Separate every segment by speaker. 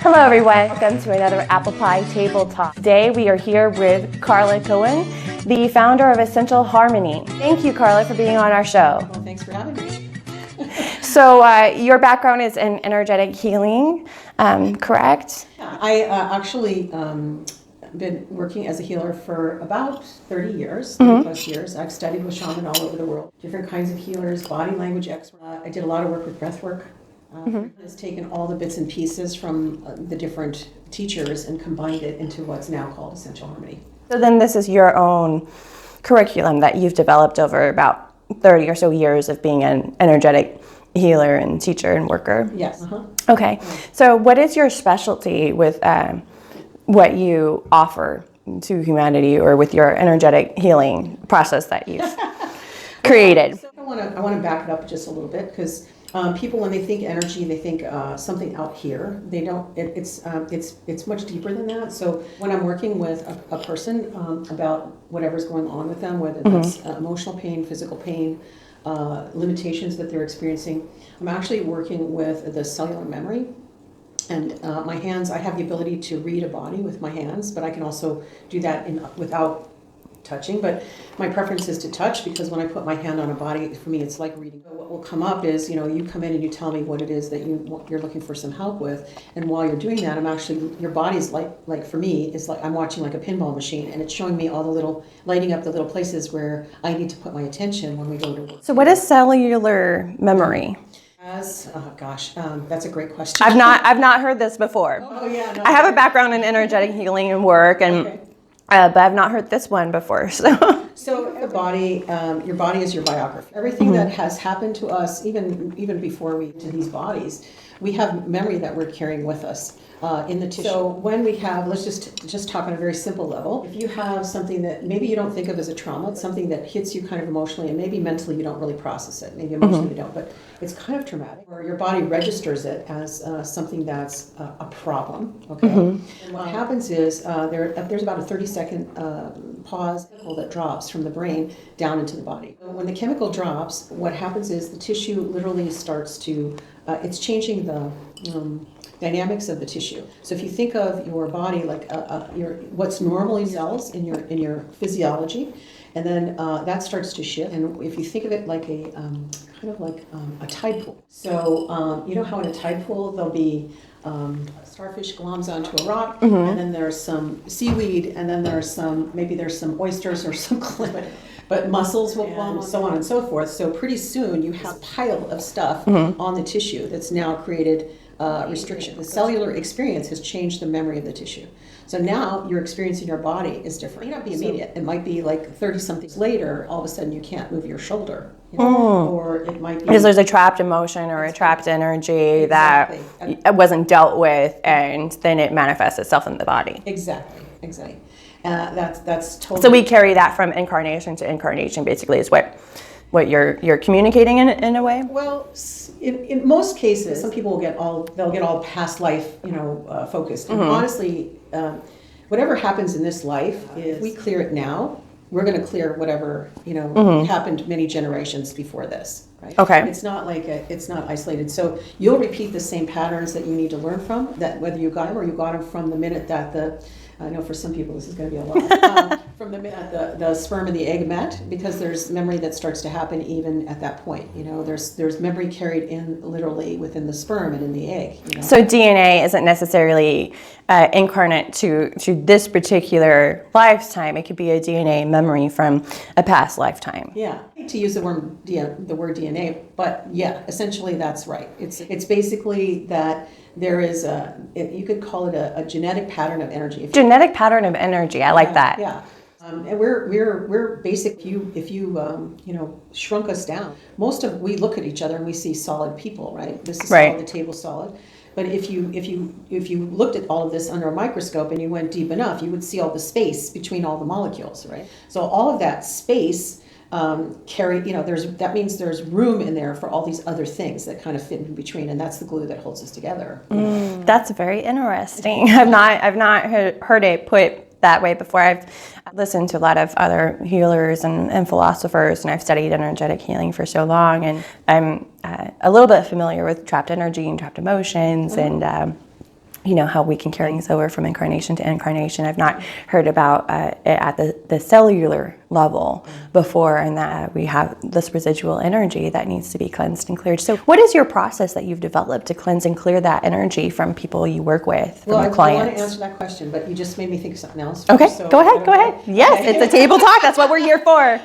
Speaker 1: Hello everyone, welcome to another ApplePie TableTalk. Today we are here with Carla Cohen, the founder of Essential Harmony. Thank you, Carla, for being on our show.
Speaker 2: Well, thanks for having me.
Speaker 1: So your background is in energetic healing, correct?
Speaker 2: Yeah, I actually been working as a healer for about 30 years, 30 plus years. I've studied with shaman all over the world, different kinds of healers, body language experts. I did a lot of work with breath work. It's taken all the bits and pieces from the different teachers and combined it into what's now called Essential Harmony.
Speaker 1: So then this is your own curriculum that you've developed over about 30 or so years of being an energetic healer and teacher and worker?
Speaker 2: Yes.
Speaker 1: Okay. So what is your specialty with what you offer to humanity, or with your energetic healing process that you've created?
Speaker 2: So I want to back it up just a little bit, because people, when they think energy, they think something out here. They don't. It's much deeper than that. So when I'm working with a person about whatever's going on with them, whether that's emotional pain, physical pain, limitations that they're experiencing, I'm actually working with the cellular memory. And my hands, I have the ability to read a body with my hands, but I can also do that without touching. But my preference is to touch, because when I put my hand on a body, for me, it's like reading. What will come up is, you come in and you tell me what it is that you're looking for some help with. And while you're doing that, I'm actually, your body's like for me, is like I'm watching like a pinball machine, and it's showing me all the little, lighting up the little places where I need to put my attention when we go to work.
Speaker 1: So what is cellular memory?
Speaker 2: That's a great question.
Speaker 1: I've not heard this before.
Speaker 2: Oh yeah. No,
Speaker 1: I have a background in energetic healing and work, and
Speaker 2: okay.
Speaker 1: But I've not heard this one before.
Speaker 2: So the body, your body is your biography. Everything that has happened to us, even before we to these bodies, we have memory that we're carrying with us in the tissue. So when we have, let's just talk on a very simple level. If you have something that maybe you don't think of as a trauma, it's something that hits you kind of emotionally, and maybe mentally you don't really process it. Maybe emotionally you don't, but it's kind of traumatic. Or your body registers it as something that's a problem. Okay. And what happens is there's about a 30-second pause that drops from the brain down into the body. When the chemical drops, what happens is the tissue literally starts to it's changing the dynamics of the tissue. So if you think of your body like what's normally cells in your physiology, and then that starts to shift. And if you think of it like a kind of like a tide pool. So you know how in a tide pool there'll be a starfish gloms onto a rock, and then there's some seaweed, and then there's some oysters or some clay. But mussels will glom, so on and so forth. So pretty soon you have a pile of stuff on the tissue that's now created restriction. The cellular experience has changed the memory of the tissue. So now your experience in your body is different. It may not be immediate. It might be like 30-something later, all of a sudden you can't move your shoulder. Or it might be...
Speaker 1: Because there's a trapped emotion or a trapped energy that wasn't dealt with, and then it manifests itself in the body.
Speaker 2: Exactly. That's totally...
Speaker 1: So we carry that from incarnation to incarnation, basically, is what you're communicating in a way?
Speaker 2: Well, in most cases, some people they'll get all past life, focused. And honestly, whatever happens in this life, if we clear it now, we're going to clear whatever happened many generations before this. Right?
Speaker 1: Okay.
Speaker 2: It's not like it's not isolated. So you'll repeat the same patterns that you need to learn from. That whether you got them or you got them from the minute that I know for some people this is going to be a lot. From the minute the sperm and the egg met, because there's memory that starts to happen even at that point. There's memory carried in literally within the sperm and in the egg.
Speaker 1: So DNA isn't necessarily incarnate to this particular lifetime. It could be a DNA memory from a past lifetime.
Speaker 2: Yeah, I hate to use the word DNA, but yeah, essentially that's right. It's basically that. There is you could call it a genetic pattern of energy.
Speaker 1: Genetic pattern of energy. I like that.
Speaker 2: Yeah. And we're basic. If you shrunk us down, we look at each other and we see solid people, right? This is solid, the table's solid. But if you looked at all of this under a microscope and you went deep enough, you would see all the space between all the molecules, right? So all of that space that means there's room in there for all these other things that kind of fit in between, and that's the glue that holds us together.
Speaker 1: That's very interesting. I've not heard it put that way before. I've listened to a lot of other healers and philosophers, and I've studied energetic healing for so long, and I'm a little bit familiar with trapped energy and trapped emotions, and how we can carry things over from incarnation to incarnation. I've not heard about it at the cellular level before, and that we have this residual energy that needs to be cleansed and cleared. So what is your process that you've developed to cleanse and clear that energy from people you work with, from your clients?
Speaker 2: I want to answer that question, but you just made me think of something else.
Speaker 1: Okay, so go ahead. Yes, okay. It's a table talk. That's what we're here for.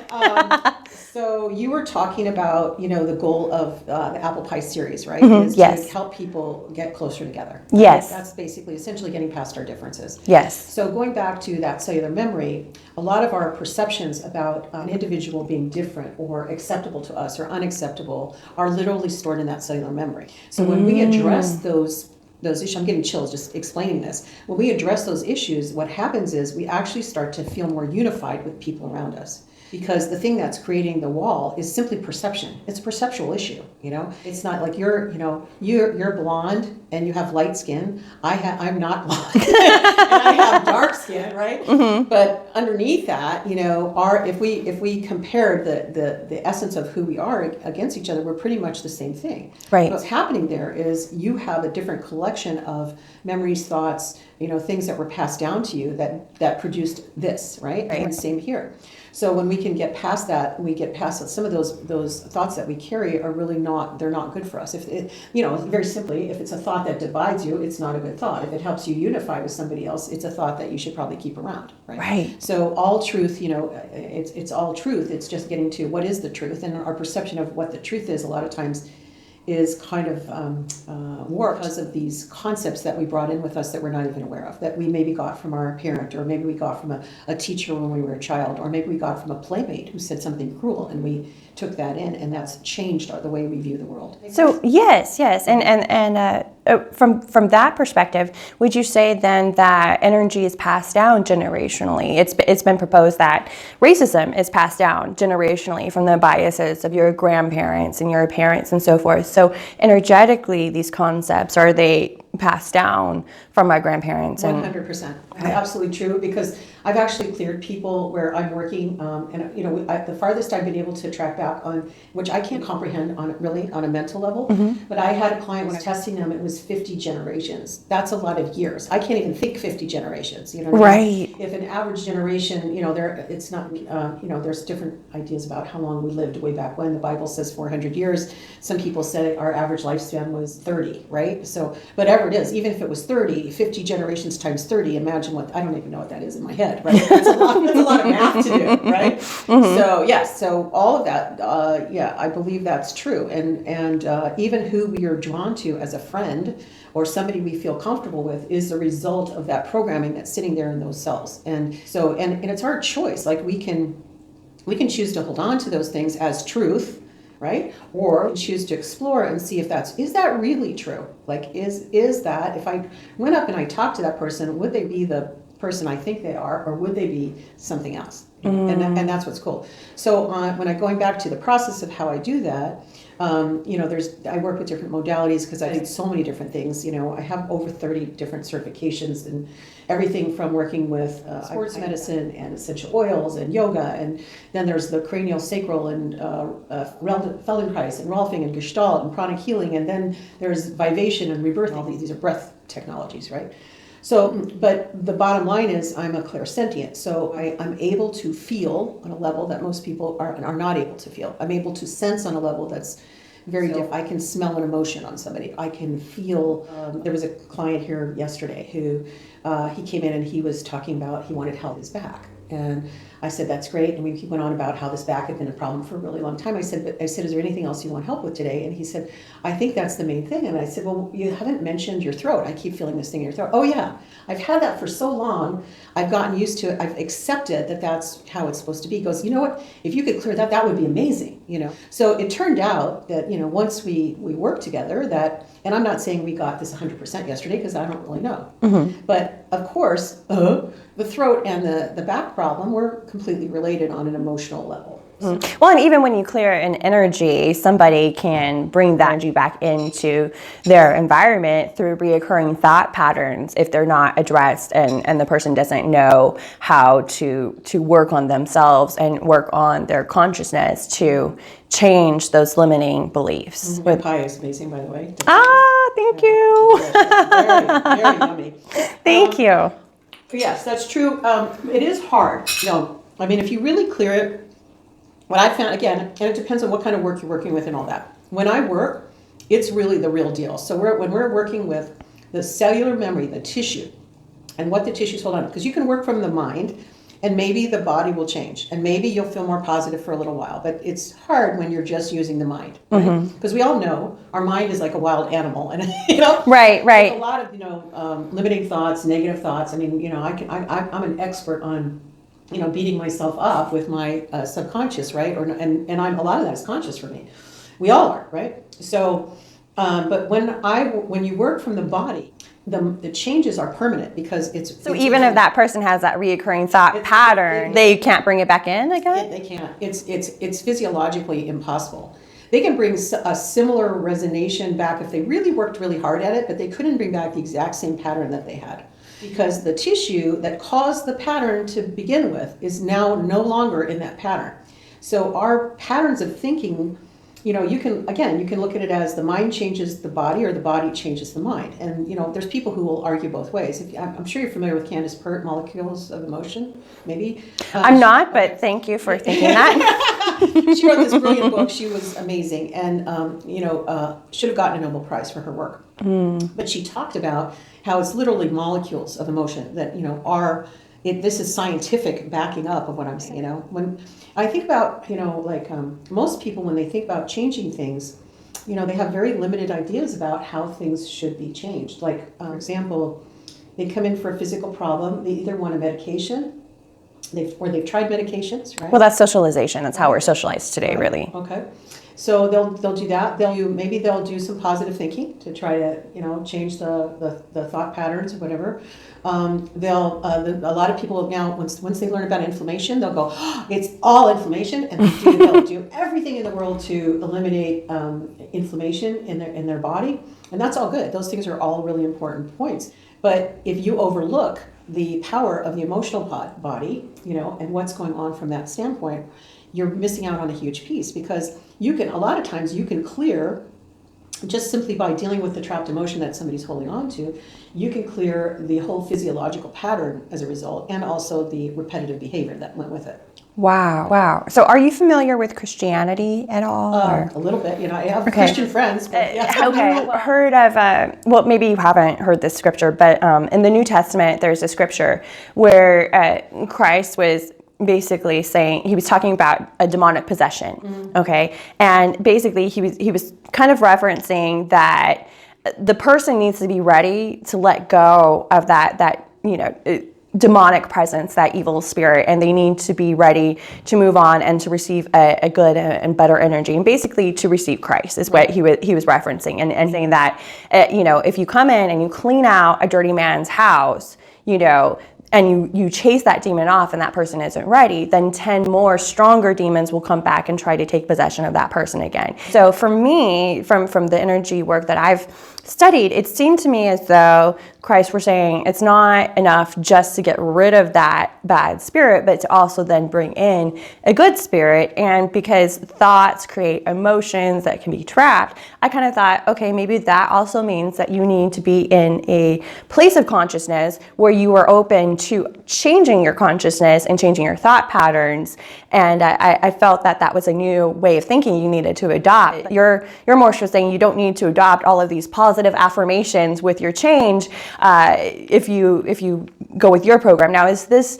Speaker 2: So you were talking about, the goal of the ApplePie series, right?
Speaker 1: Mm-hmm. Yes.
Speaker 2: To help people get closer together.
Speaker 1: Yes.
Speaker 2: That's basically essentially getting past our differences.
Speaker 1: Yes.
Speaker 2: So going back to that cellular memory, a lot of our perceptions about an individual being different or acceptable to us or unacceptable are literally stored in that cellular memory. So when we address those issues, I'm getting chills just explaining this. When we address those issues, what happens is we actually start to feel more unified with people around us. Because the thing that's creating the wall is simply perception. It's a perceptual issue, It's not like you're blonde and you have light skin. I'm not blonde and I have dark skin, right? Mm-hmm. But underneath that, if we compared the essence of who we are against each other, we're pretty much the same thing.
Speaker 1: Right.
Speaker 2: What's happening there is you have a different collection of memories, thoughts, things that were passed down to you that produced this, right? And same here. So when we can get past that, we get past some of those thoughts that we carry are really they're not good for us. If it, very simply, if it's a thought that divides you, it's not a good thought. If it helps you unify with somebody else, it's a thought that you should probably keep around, right?
Speaker 1: Right.
Speaker 2: So all truth, it's all truth. It's just getting to what is the truth, and our perception of what the truth is a lot of times is kind of warped because of these concepts that we brought in with us that we're not even aware of, that we maybe got from our parent, or maybe we got from a teacher when we were a child, or maybe we got from a playmate who said something cruel and we took that in, and that's changed the way we view the world.
Speaker 1: So yes, and from that perspective, would you say then that energy is passed down generationally? It's been proposed that racism is passed down generationally from the biases of your grandparents and your parents and so forth. So energetically, these concepts, are they passed down from my grandparents?
Speaker 2: 100%. Absolutely true, because I've actually cleared people where I'm working, and the farthest I've been able to track back on, which I can't comprehend on a mental level, but I had a client when I was testing them, it was 50 generations. That's a lot of years. I can't even think 50 generations.
Speaker 1: Right.
Speaker 2: If an average generation, it's not, there's different ideas about how long we lived way back when. The Bible says 400 years. Some people say our average lifespan was 30, right? So whatever it is, even if it was 30, 50 generations times 30, imagine I don't even know what that is in my head, right? That's a lot of math to do, right? Mm-hmm. So yes, so all of that, I believe that's true. And even who we are drawn to as a friend or somebody we feel comfortable with is the result of that programming that's sitting there in those cells. And so, and it's our choice. Like we can choose to hold on to those things as truth, right? Or choose to explore and see if is that really true? Like, is that, if I went up and I talked to that person, would they be the person I think they are, or would they be something else? And that's what's cool. So when I'm going back to the process of how I do that, I work with different modalities because I did so many different things. I have over 30 different certifications, and everything from working with sports medicine and essential oils and yoga, and then there's the cranial sacral and Feldenkrais and Rolfing and Gestalt and pranic healing, and then there's vivation and rebirth. All these are breath technologies, right? So, but the bottom line is I'm a clairsentient, so I'm able to feel on a level that most people are not able to feel. I'm able to sense on a level that's very different. I can smell an emotion on somebody. I can feel, there was a client here yesterday who, he came in and he was talking about he wanted help with his back. And I said, that's great. And he went on about how this back had been a problem for a really long time. I said, is there anything else you want help with today? And he said, I think that's the main thing. And I said, well, you haven't mentioned your throat. I keep feeling this thing in your throat. Oh yeah, I've had that for so long. I've gotten used to it. I've accepted that that's how it's supposed to be. He goes, you know what? If you could clear that, that would be amazing. So it turned out that, once we worked together that, and I'm not saying we got this 100% yesterday because I don't really know. Mm-hmm. But of course, the throat and the back problem were completely related on an emotional level.
Speaker 1: Well, and even when you clear an energy, somebody can bring that energy back into their environment through reoccurring thought patterns if they're not addressed, and the person doesn't know how to work on themselves and work on their consciousness to change those limiting beliefs.
Speaker 2: Your pie is amazing, by the way.
Speaker 1: Thank Thank you.
Speaker 2: Very, very yummy.
Speaker 1: Thank you.
Speaker 2: Yes, that's true. It is hard. I mean, if you really clear it, what I found, again, and it depends on what kind of work you're working with and all that. When I work, it's really the real deal. So when we're working with the cellular memory, the tissue, and what the tissues hold on, because you can work from the mind, and maybe the body will change, and maybe you'll feel more positive for a little while. But it's hard when you're just using the mind, right? Because we all know our mind is like a wild animal, and
Speaker 1: Right.
Speaker 2: there's a lot of limiting thoughts, negative thoughts. I mean, I'm an expert on beating myself up with my subconscious, right? And a lot of that is conscious for me. We all are, right? So, but when you work from the body, the changes are permanent because it's.
Speaker 1: So even if that person has that reoccurring thought pattern, they can't bring it back in again?
Speaker 2: They can't. It's physiologically impossible. They can bring a similar resonation back if they really worked really hard at it, but they couldn't bring back the exact same pattern that they had. Because the tissue that caused the pattern to begin with is now no longer in that pattern. So our patterns of thinking, you can look at it as the mind changes the body or the body changes the mind. And, there's people who will argue both ways. I'm sure you're familiar with Candace Pert, Molecules of Emotion, maybe?
Speaker 1: I'm not, but thank you for thinking that.
Speaker 2: She wrote this brilliant book. She was amazing and, should have gotten a Nobel Prize for her work. But she talked about how it's literally molecules of emotion that, this is scientific backing up of what I'm saying. When I think about, most people, when they think about changing things, they have very limited ideas about how things should be changed. Like, for example, they come in for a physical problem. They either want a medication, they've tried medications, right?
Speaker 1: Well, that's socialization. That's how we're socialized today, really.
Speaker 2: Okay. So they'll do that. Maybe they'll do some positive thinking to try to change the thought patterns or whatever. A lot of people now once they learn about inflammation, they'll go, it's all inflammation, and they'll do everything in the world to eliminate inflammation in their body, and that's all good. Those things are all really important points. But if you overlook the power of the emotional body, and what's going on from that standpoint, you're missing out on a huge piece, because a lot of times you can clear just simply by dealing with the trapped emotion that somebody's holding on to. You can clear the whole physiological pattern as a result, and also the repetitive behavior that went with it.
Speaker 1: Wow. So are you familiar with Christianity at all?
Speaker 2: A little bit. I have Christian friends. But yeah.
Speaker 1: Have you heard of, maybe you haven't heard this scripture, but in the New Testament, there's a scripture where Christ was basically saying, he was talking about a demonic possession, okay? And basically he was kind of referencing that the person needs to be ready to let go of that demonic presence, that evil spirit, and they need to be ready to move on and to receive a good and better energy, and basically to receive Christ is what he was referencing, and saying that if you come in and you clean out a dirty man's house, and you chase that demon off and that person isn't ready, then 10 more stronger demons will come back and try to take possession of that person again. So for me, from the energy work that I've studied, it seemed to me as though Christ were saying it's not enough just to get rid of that bad spirit, but to also then bring in a good spirit. And because thoughts create emotions that can be trapped, I kind of thought, okay, maybe that also means that you need to be in a place of consciousness where you are open to changing your consciousness and changing your thought patterns. And I felt that was a new way of thinking you needed to adopt. Your Morsh was saying you don't need to adopt all of these positive affirmations with your change if you go with your program. Now, is this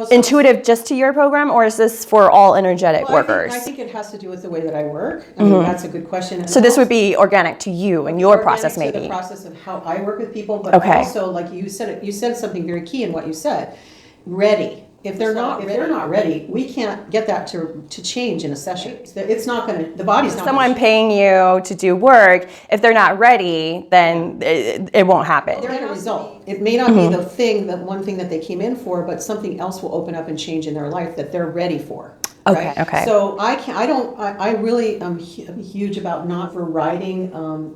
Speaker 1: intuitive just to your program, or is this for all energetic workers?
Speaker 2: I think it has to do with the way that I work. I mean, that's a good question. And
Speaker 1: so this would be organic to you and your process, maybe.
Speaker 2: The process of how I work with people, but also, like you said something very key in what you said. Ready. If they're not ready, we can't get that to change in a session. It's not going to. The body's not.
Speaker 1: Someone paying you to do work, if they're not ready, then it won't happen.
Speaker 2: They're going to result. It may not be the one thing that they came in for, but something else will open up and change in their life that they're ready for.
Speaker 1: Okay.
Speaker 2: Right?
Speaker 1: Okay.
Speaker 2: So I really am huge about not overriding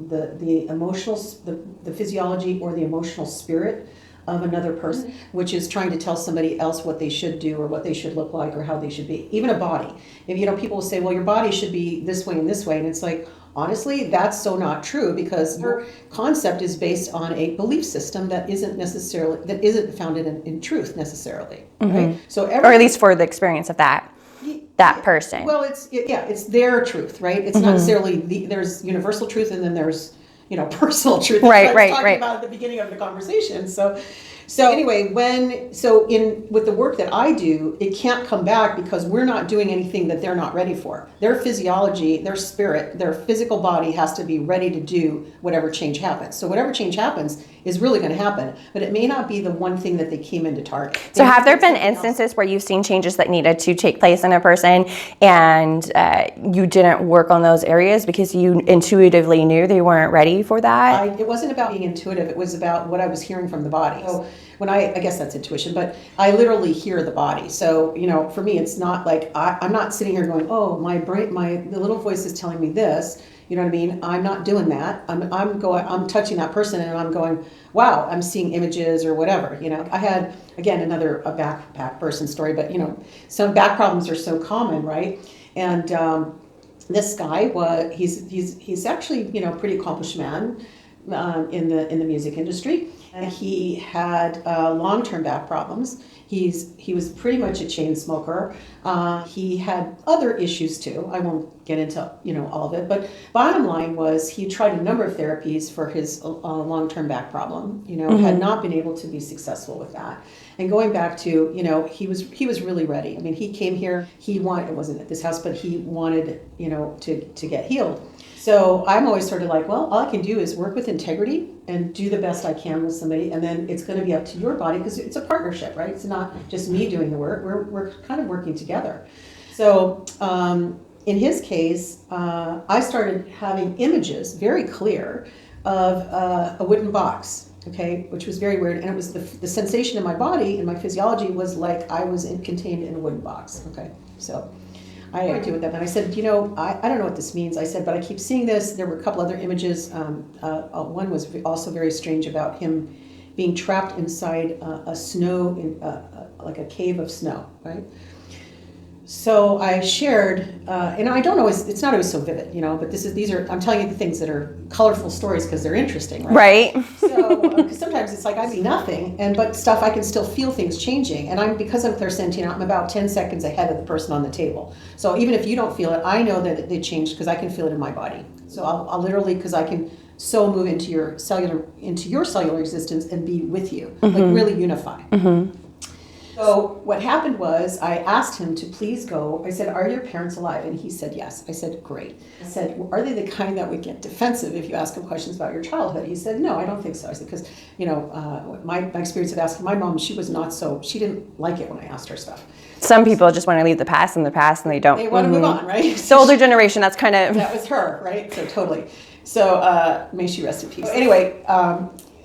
Speaker 2: the emotional, the physiology or the emotional spirit of another person, which is trying to tell somebody else what they should do or what they should look like or how they should be. Even a body. If people will say, well, your body should be this way and this way, and it's like, honestly, that's so not true, because your concept is based on a belief system that isn't founded in truth necessarily, right? So
Speaker 1: or at least for the experience of that person.
Speaker 2: Well, it's their truth, right? It's not necessarily there's universal truth, and then there's personal truth.
Speaker 1: Right,
Speaker 2: That's what I was talking
Speaker 1: right.
Speaker 2: about at the beginning of the conversation. So anyway, with the work that I do, it can't come back because we're not doing anything that they're not ready for. Their physiology, their spirit, their physical body has to be ready to do whatever change happens. So whatever change happens is really going to happen, but it may not be the one thing that they came in to target.
Speaker 1: So have there been instances where you've seen changes that needed to take place in a person and you didn't work on those areas because you intuitively knew they weren't ready for that?
Speaker 2: It wasn't about being intuitive. It was about what I was hearing from the body. So when I guess that's intuition, but I literally hear the body. So, for me, it's not like I'm not sitting here going, oh, my brain, the little voice is telling me this. You know what I mean? I'm not doing that. I'm touching that person and I'm going, wow, I'm seeing images or whatever. I had, again, another backpack person story, but some back problems are so common, right? And this guy he's actually, pretty accomplished man in the music industry. And he had long-term back problems. He was pretty much a chain smoker. He had other issues too. I won't get into all of it, but bottom line was he tried a number of therapies for his long-term back problem. Had not been able to be successful with that. And going back to he was really ready. I mean, he came here. It wasn't at this house, but he wanted to get healed. So I'm always sort of like, well, all I can do is work with integrity and do the best I can with somebody, and then it's going to be up to your body because it's a partnership, right? It's not just me doing the work. We're kind of working together. So in his case, I started having images very clear of a wooden box, okay, which was very weird, and it was the sensation in my body and my physiology was like I was contained in a wooden box, okay, so. I argued with them, and I said, I don't know what this means. I said, but I keep seeing this. There were a couple other images. One was also very strange about him being trapped inside a snow, like a cave of snow, right? So I shared, and I don't always, it's not always so vivid, but I'm telling you the things that are colorful stories because they're interesting, right?
Speaker 1: Right.
Speaker 2: So, because sometimes it's like I see nothing, but stuff I can still feel things changing. And because I'm clairsentient, I'm about 10 seconds ahead of the person on the table. So even if you don't feel it, I know that they changed because I can feel it in my body. So I'll literally, because I can so move into your cellular existence and be with you, like really unify. Mm-hmm. So what happened was I asked him to please go. I said, are your parents alive? And he said, yes. I said, great. I said, well, are they the kind that would get defensive if you ask them questions about your childhood? He said, no, I don't think so. I said, because, my experience of asking my mom, she didn't like it when I asked her stuff.
Speaker 1: Some people just want to leave the past in the past and they don't.
Speaker 2: They want to move on, right?
Speaker 1: The older generation, that's kind of.
Speaker 2: That was her, right? So totally. So may she rest in peace. Anyway,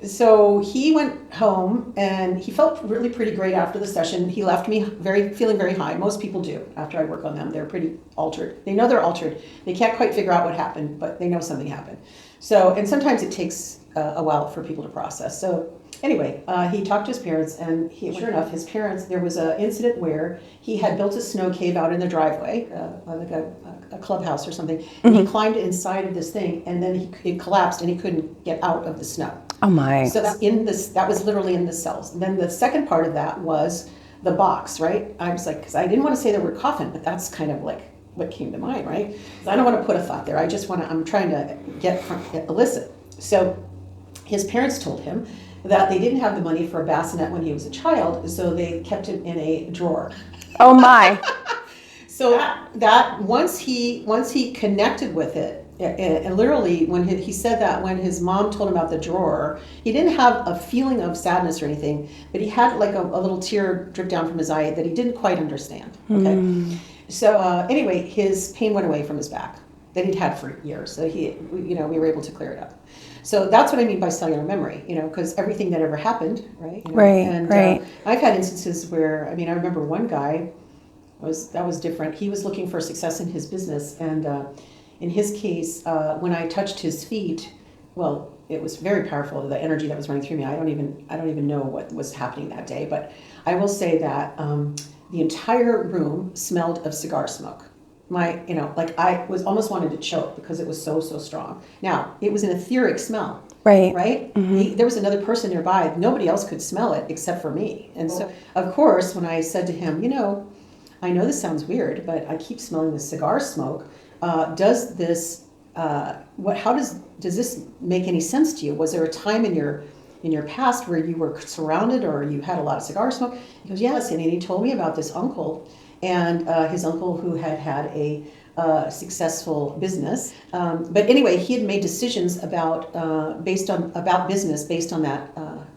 Speaker 2: so he went home and he felt really pretty great after the session. He left me feeling very high. Most people do after I work on them. They're pretty altered. They know they're altered. They can't quite figure out what happened, but they know something happened. So, and sometimes it takes a while for people to process. So anyway, he talked to his parents, and sure enough, his parents, there was an incident where he had built a snow cave out in the driveway, like a clubhouse or something. And he climbed inside of this thing, and then it collapsed, and he couldn't get out of the snow.
Speaker 1: Oh my!
Speaker 2: So that was literally in the cells. And then the second part of that was the box, right? I was like, because I didn't want to say the word coffin, but that's kind of like what came to mind, right? I don't want to put a thought there. I'm trying to get illicit. So his parents told him that they didn't have the money for a bassinet when he was a child, so they kept him in a drawer.
Speaker 1: Oh my!
Speaker 2: So that once he connected with it, and literally when he said that when his mom told him about the drawer, he didn't have a feeling of sadness or anything, but he had like a little tear drip down from his eye that he didn't quite understand. Okay, so anyway, his pain went away from his back that he'd had for years. So we were able to clear it up. So that's what I mean by cellular memory, because everything that ever happened, right?
Speaker 1: Right.
Speaker 2: I've had instances where, I remember one guy, that was different. He was looking for success in his business, and in his case, when I touched his feet, well, it was very powerful, the energy that was running through me. I don't even know what was happening that day, but I will say that the entire room smelled of cigar smoke. I was almost wanted to choke because it was so strong. Now, it was an etheric smell.
Speaker 1: Right.
Speaker 2: Right? There was another person nearby. Nobody else could smell it except for me. And so, of course, when I said to him, I know this sounds weird, but I keep smelling the cigar smoke. Does this, how does this make any sense to you? Was there a time in your past where you were surrounded or you had a lot of cigar smoke? He goes, yes. And he told me about this uncle and his uncle who had a successful business. But anyway, he had made decisions about business based on that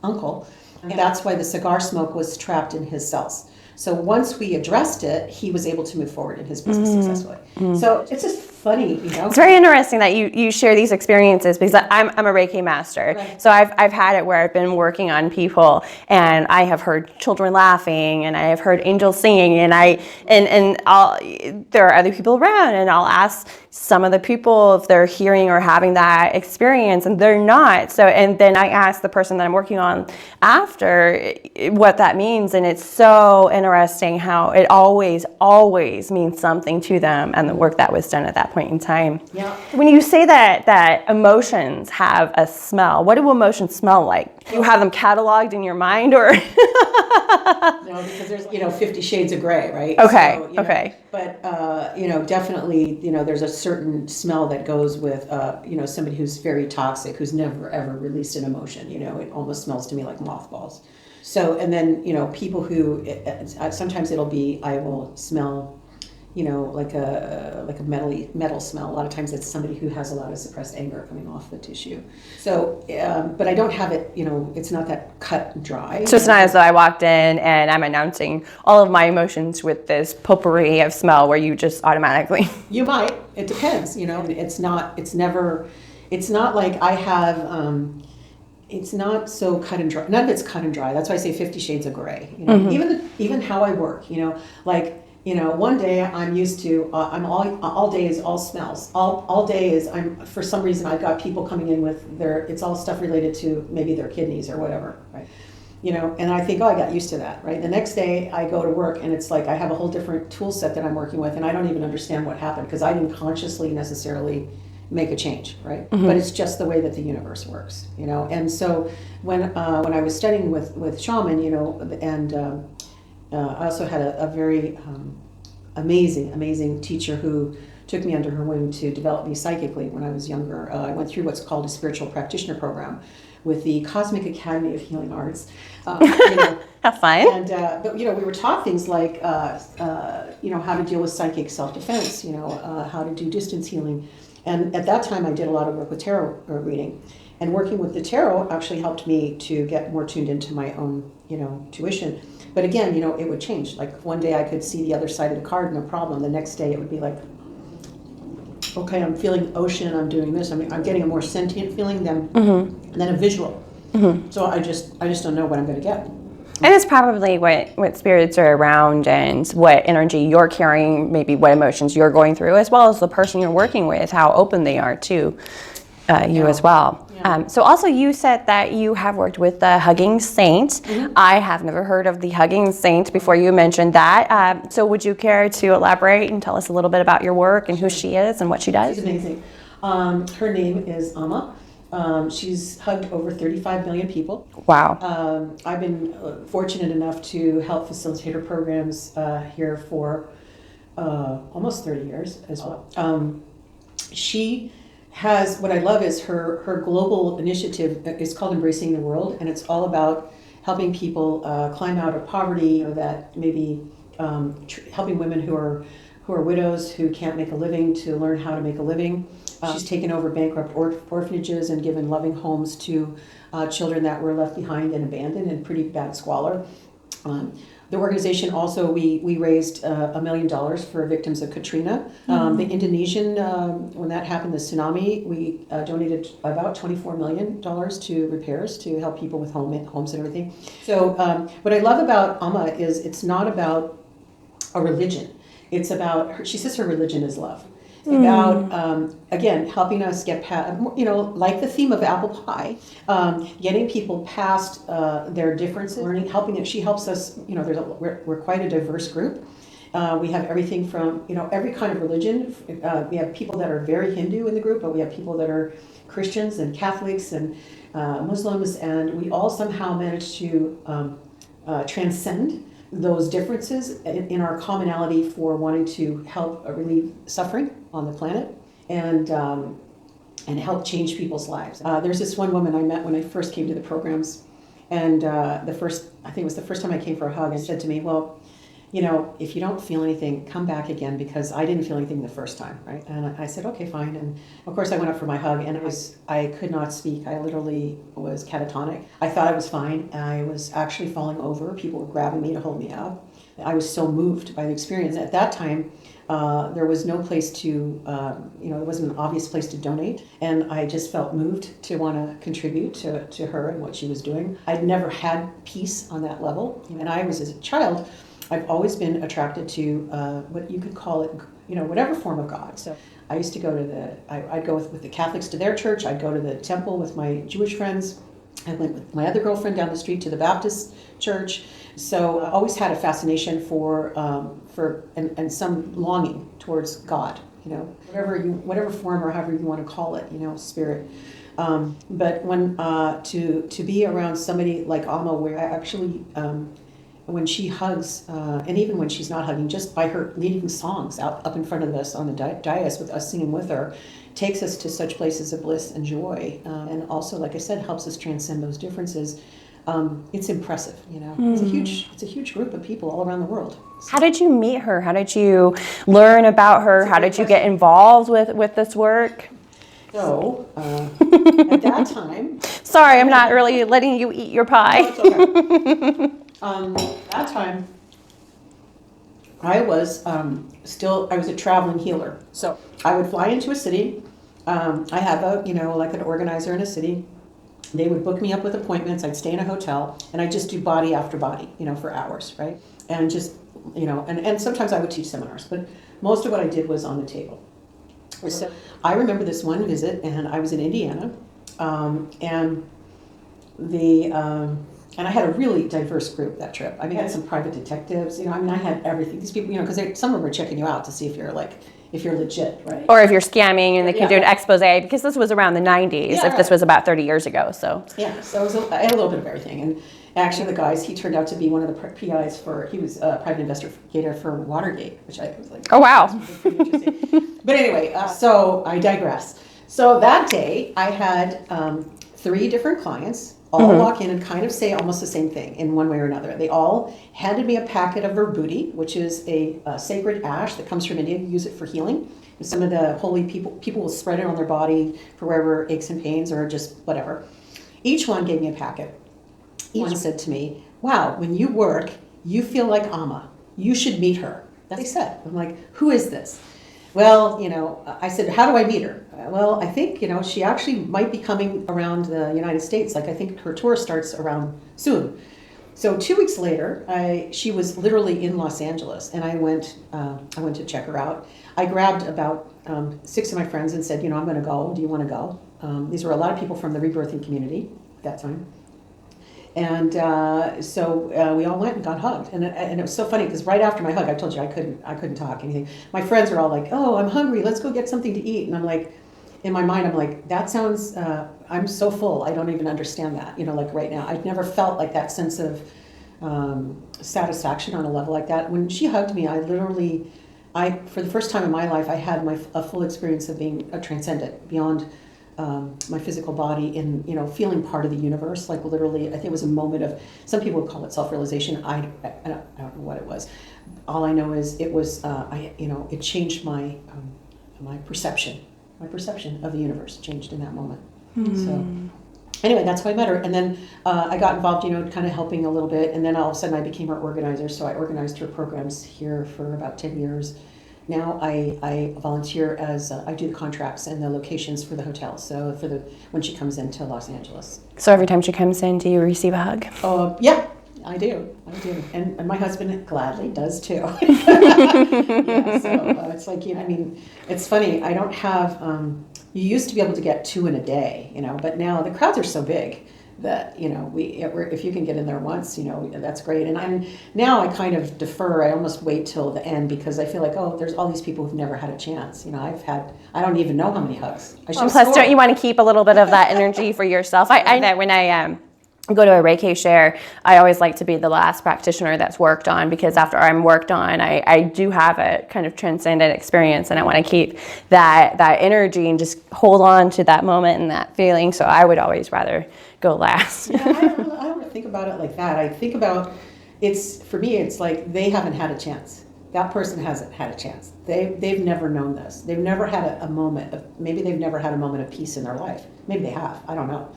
Speaker 2: uncle. And that's why the cigar smoke was trapped in his cells. So once we addressed it, he was able to move forward in his business successfully. So it's just funny,
Speaker 1: It's very interesting that you share these experiences because I'm a Reiki master.
Speaker 2: Right.
Speaker 1: So I've had it where I've been working on people and I have heard children laughing and I have heard angels singing and there are other people around and I'll ask some of the people if they're hearing or having that experience and they're not. So, and then I ask the person that I'm working on after what that means, and it's so interesting how it always means something to them and the work that was done at that point in time.
Speaker 2: Yeah.
Speaker 1: When you say that emotions have a smell, what do emotions smell like? Do you have them cataloged in your mind or?
Speaker 2: No, because there's 50 shades of gray, right?
Speaker 1: Okay.
Speaker 2: So,
Speaker 1: Okay.
Speaker 2: But definitely, there's a certain smell that goes with somebody who's very toxic, who's never ever released an emotion. It almost smells to me like mothballs. So, and then people who sometimes I will smell like a metal smell. A lot of times it's somebody who has a lot of suppressed anger coming off the tissue. So, but I don't have it, it's not that cut and dry.
Speaker 1: So it's not as though I walked in and I'm announcing all of my emotions with this potpourri of smell where you just automatically.
Speaker 2: You might. It depends, It's not like I have, it's not so cut and dry. None of it's cut and dry. That's why I say 50 shades of gray. Even how I work, one day I'm used to, I'm all day is all smells. All day is, for some reason I've got people coming in with it's all stuff related to maybe their kidneys or whatever, right? And I think, I got used to that, right? The next day I go to work and it's like I have a whole different tool set that I'm working with and I don't even understand what happened because I didn't consciously necessarily make a change, right? But it's just the way that the universe works, And so when I was studying with shaman, and I also had a very amazing teacher who took me under her wing to develop me psychically when I was younger. I went through what's called a spiritual practitioner program with the Cosmic Academy of Healing Arts.
Speaker 1: Have fun.
Speaker 2: And but we were taught things like how to deal with psychic self-defense, how to do distance healing. And at that time I did a lot of work with tarot reading. And working with the tarot actually helped me to get more tuned into my own, tuition. But again, it would change. Like one day I could see the other side of the card, no problem. The next day it would be like, okay, I'm feeling ocean, I'm doing this. I'm getting a more sentient feeling than a visual. So I just don't know what I'm going to get.
Speaker 1: And it's probably what spirits are around and what energy you're carrying, maybe what emotions you're going through, as well as the person you're working with, how open they are to you as well. Yeah. So also you said that you have worked with the Hugging Saint. I have never heard of the Hugging Saint before you mentioned that. So would you care to elaborate and tell us a little bit about your work and who she is and what she does?
Speaker 2: She's amazing. Her name is Amma. She's hugged over 35 million people.
Speaker 1: Wow.
Speaker 2: I've been fortunate enough to help facilitate her programs here for almost 30 years as well. She has, what I love is her global initiative is called Embracing the World, and it's all about helping people climb out of poverty, that maybe helping women who are widows who can't make a living to learn how to make a living. She's taken over bankrupt orphanages and given loving homes to children that were left behind and abandoned in pretty bad squalor. The organization also, we raised $1 million for victims of Katrina. The Indonesian, when that happened, the tsunami, we donated about $24 million to repairs to help people with homes and everything. So what I love about Amma is it's not about a religion. It's about, she says her religion is love. It's about, again, helping us get past, like the theme of Apple Pie, getting people past their differences, learning, she helps us, we're quite a diverse group. We have everything from, every kind of religion. We have people that are very Hindu in the group, but we have people that are Christians and Catholics and Muslims, and we all somehow manage to transcend those differences in our commonality for wanting to help relieve suffering on the planet and help change people's lives. There's this one woman I met when I first came to the programs, and I think it was the first time I came for a hug, and said to me, well, if you don't feel anything, come back again, because I didn't feel anything the first time, right? And I said, okay, fine. And of course I went up for my hug, and I could not speak. I literally was catatonic. I thought I was fine. I was actually falling over. People were grabbing me to hold me up. I was so moved by the experience. At that time, there was no place to, there wasn't an obvious place to donate. And I just felt moved to want to contribute to her and what she was doing. I'd never had peace on that level. And I was, as a child, I've always been attracted to what you could call it, whatever form of God. So I used to go to I'd go with the Catholics to their church. I'd go to the temple with my Jewish friends. I went with my other girlfriend down the street to the Baptist church. So I always had a fascination for and some longing towards God, whatever form or however you want to call it, spirit. But when to be around somebody like Amma, where I actually when she hugs, and even when she's not hugging, just by her leading songs up in front of us on the dais with us singing with her, takes us to such places of bliss and joy, and also, like I said, helps us transcend those differences. It's impressive, It's a huge group of people all around the world.
Speaker 1: How did you meet her? How did you learn about her? How did you get involved with this work?
Speaker 2: So, at that time...
Speaker 1: Sorry, I'm not really letting you eat your pie.
Speaker 2: No, it's okay. That time, I was a traveling healer. So I would fly into a city. I have like an organizer in a city. They would book me up with appointments. I'd stay in a hotel, and I'd just do body after body, for hours, right? And just, and sometimes I would teach seminars, but most of what I did was on the table. So I remember this one visit, and I was in Indiana, and I had a really diverse group that trip. I had some private detectives, I had everything. These people, because some of them were checking you out to see if you're legit, right?
Speaker 1: Or if you're scamming, and they can do an expose, because this was around the 90s, if this was about 30 years ago, so.
Speaker 2: Yeah, so I had a little bit of everything. And actually the guys, he turned out to be one of the PIs he was a private investigator for Watergate, which I was like,
Speaker 1: oh, wow.
Speaker 2: Pretty interesting. But anyway, so I digress. So that day I had 3 different clients all walk in and kind of say almost the same thing in one way or another. They all handed me a packet of verbudi, which is a sacred ash that comes from India. You use it for healing. And some of the holy people will spread it on their body for wherever aches and pains or just whatever. Each one gave me a packet. Each one said to me, wow, when you work, you feel like Amma. You should meet her. That's what they said. I'm like, who is this? Well, I said, how do I meet her? Well, I think, she actually might be coming around the United States. Like, I think her tour starts around soon. So 2 weeks later, she was literally in Los Angeles, and I went to check her out. I grabbed about 6 of my friends and said, I'm going to go. Do you want to go? These were a lot of people from the rebirthing community at that time. And so we all went and got hugged, and it was so funny because right after my hug, I told you I couldn't talk anything. My friends are all like, "Oh, I'm hungry. Let's go get something to eat." And I'm like, in my mind, I'm like, that sounds. I'm so full. I don't even understand that. Like right now, I've never felt like that sense of satisfaction on a level like that. When she hugged me, for the first time in my life, I had a full experience of being transcendent beyond. My physical body in, feeling part of the universe, like literally, I think it was a moment of, some people would call it self-realization. I don't know what it was. All I know is it was, it changed my perception. My perception of the universe changed in that moment. So anyway, that's how I met her. And then I got involved, kind of helping a little bit. And then all of a sudden I became her organizer. So I organized her programs here for about 10 years. Now I volunteer as I do the contracts and the locations for the hotels. So when she comes into Los Angeles.
Speaker 1: So every time she comes in, do you receive a hug?
Speaker 2: Yeah. I do. And my husband gladly does too. Yeah, so it's like, I mean, it's funny. I don't have, you used to be able to get 2 in a day, but now the crowds are so big that, if you can get in there once, that's great. And now I kind of defer. I almost wait till the end because I feel like, oh, there's all these people who've never had a chance. I don't even know how many hugs.
Speaker 1: Plus, don't you want to keep a little bit of that energy for yourself? I know when I go to a Reiki share, I always like to be the last practitioner that's worked on, because after I'm worked on, I do have a kind of transcendent experience, and I want to keep that energy and just hold on to that moment and that feeling. So I would always rather go last.
Speaker 2: Yeah, I don't think about it like that. I think about for me, it's like they haven't had a chance. That person hasn't had a chance. They've never known this. They've never had a moment maybe they've never had a moment of peace in their life. Maybe they have. I don't know.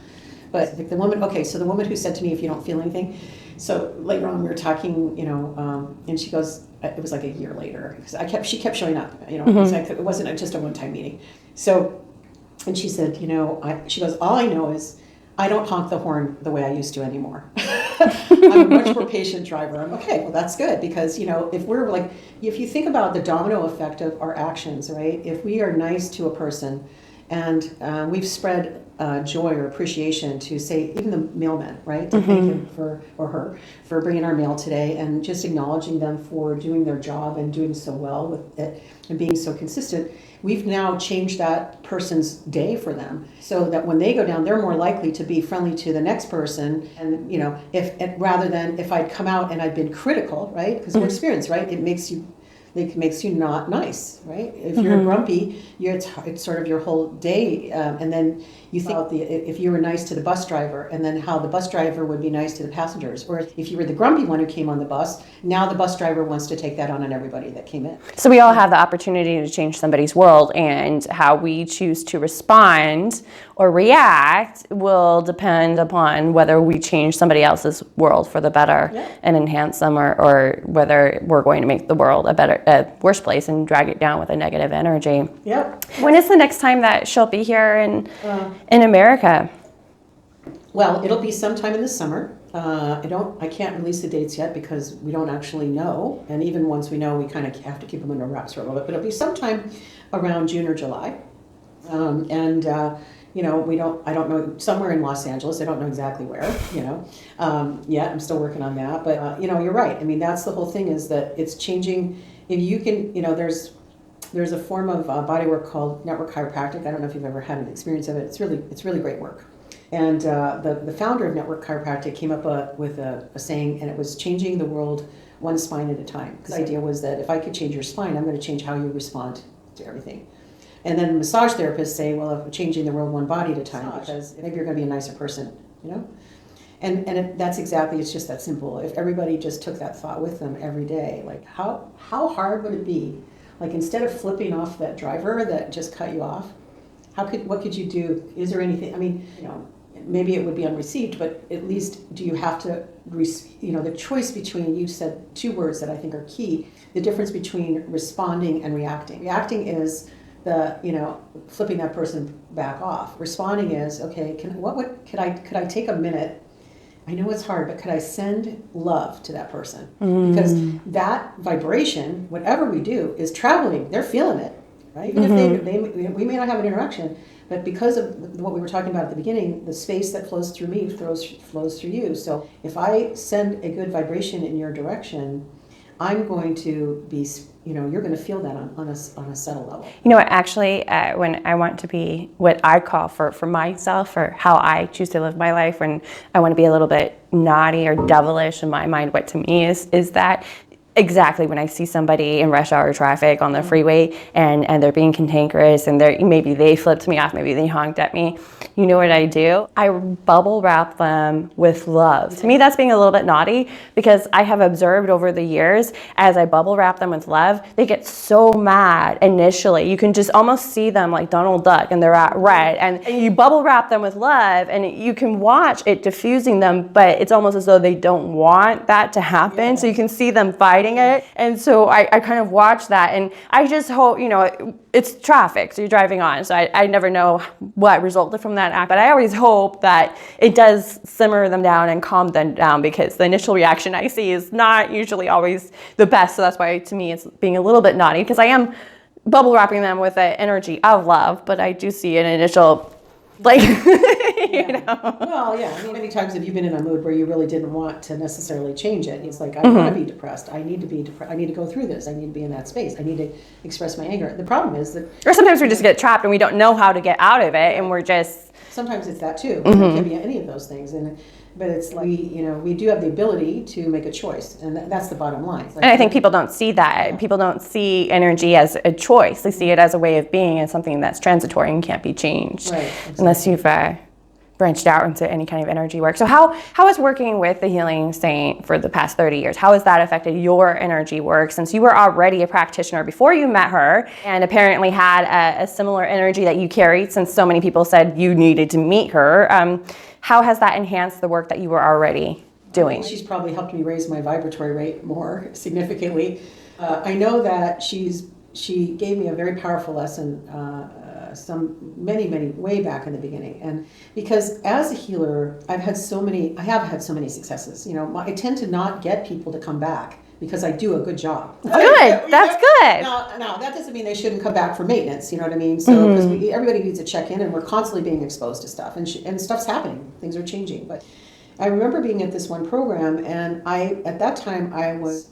Speaker 2: But the woman, so the woman who said to me, if you don't feel anything, so later on we were talking, and she goes, it was like a year later, because she kept showing up, it wasn't just a one-time meeting. So, and she said, she goes, all I know is I don't honk the horn the way I used to anymore. I'm a much more patient driver. I'm okay, well that's good, because, if you think about the domino effect of our actions, right? If we are nice to a person and we've spread joy or appreciation to, say, even the mailman, right? To thank him or her for bringing our mail today, and just acknowledging them for doing their job and doing so well with it and being so consistent. We've now changed that person's day for them, so that when they go down, they're more likely to be friendly to the next person. And rather than if I'd come out and I'd been critical, right? Because we're experienced, right? It makes you not nice, right? If you're grumpy, it's sort of your whole day, and then you think about if you were nice to the bus driver, and then how the bus driver would be nice to the passengers, or if you were the grumpy one who came on the bus, now the bus driver wants to take that on everybody that came in.
Speaker 1: So we all have the opportunity to change somebody's world, and how we choose to respond or react will depend upon whether we change somebody else's world for the better and enhance them, or whether we're going to make the world a worse place and drag it down with a negative energy.
Speaker 2: Yep.
Speaker 1: When is the next time that she'll be here in America?
Speaker 2: Well, it'll be sometime in the summer. I can't release the dates yet because we don't actually know, and even once we know, we kind of have to keep them under wraps for a little bit. But it'll be sometime around June or July, I don't know, somewhere in Los Angeles. I don't know exactly where, yet. I'm still working on that. But, you're right. I mean, that's the whole thing, is that it's changing. If you can, there's a form of bodywork called network chiropractic. I don't know if you've ever had an experience of it. It's really great work. And the founder of network chiropractic came up with a saying, and it was changing the world one spine at a time. The idea was that if I could change your spine, I'm going to change how you respond to everything. And then massage therapists say, well, if we're changing the world one body at a time, because maybe you're going to be a nicer person, And that's exactly, it's just that simple. If everybody just took that thought with them every day, like how hard would it be? Like, instead of flipping off that driver that just cut you off, what could you do? Is there anything, maybe it would be unreceived, but at least do you have to, the choice between, you said 2 words that I think are key, the difference between responding and reacting. Reacting is flipping that person back off. Responding is, okay, could I take a minute? I know it's hard, but could I send love to that person? Because that vibration, whatever we do, is traveling. They're feeling it, right? Even if we may not have an interaction, but because of what we were talking about at the beginning, the space that flows through me flows through you. So if I send a good vibration in your direction, I'm going to be, you're going to feel that on a subtle level.
Speaker 1: Actually, when I want to be what I call for myself, or how I choose to live my life, when I want to be a little bit naughty or devilish in my mind, what to me is that exactly when I see somebody in rush hour traffic on the freeway and they're being cantankerous, and maybe they flipped me off, maybe they honked at me, you know what I do? I bubble wrap them with love. To me, that's being a little bit naughty, because I have observed over the years, as I bubble wrap them with love, they get so mad initially. You can just almost see them like Donald Duck, and they're at red, and you bubble wrap them with love, and you can watch it diffusing them, but it's almost as though they don't want that to happen. So you can see them fighting fighting it. And so I kind of watch that, and I just hope, it's traffic, so you're driving on. So I never know what resulted from that act, but I always hope that it does simmer them down and calm them down, because the initial reaction I see is not usually always the best. So that's why, to me, it's being a little bit naughty, because I am bubble wrapping them with the energy of love, but I do see an initial, like,
Speaker 2: Well, yeah. I mean, many times have you been in a mood where you really didn't want to necessarily change it? It's like, I want to be depressed. I need to be depressed. I need to go through this. I need to be in that space. I need to express my anger. The problem is that...
Speaker 1: Or sometimes we just get trapped and we don't know how to get out of it, and we're just...
Speaker 2: Sometimes it's that too. It can be any of those things. But it's like, we do have the ability to make a choice, and that's the bottom line. Like,
Speaker 1: and I think people don't see that. Yeah. People don't see energy as a choice. They see it as a way of being, and something that's transitory and can't be changed.
Speaker 2: Right, exactly.
Speaker 1: Unless you've branched out into any kind of energy work. So how has working with the Healing Saint for the past 30 years, how has that affected your energy work, since you were already a practitioner before you met her, and apparently had a similar energy that you carried, since so many people said you needed to meet her? How has that enhanced the work that you were already doing?
Speaker 2: She's probably helped me raise my vibratory rate more significantly. I know that she gave me a very powerful lesson many way back in the beginning, and because as a healer I have had so many successes. I tend to not get people to come back because I do a good job.
Speaker 1: Good. That's good.
Speaker 2: Now that doesn't mean they shouldn't come back for maintenance. You know what I mean? So because everybody needs to check in, and we're constantly being exposed to stuff, and stuff's happening. Things are changing. But I remember being at this one program, and at that time I was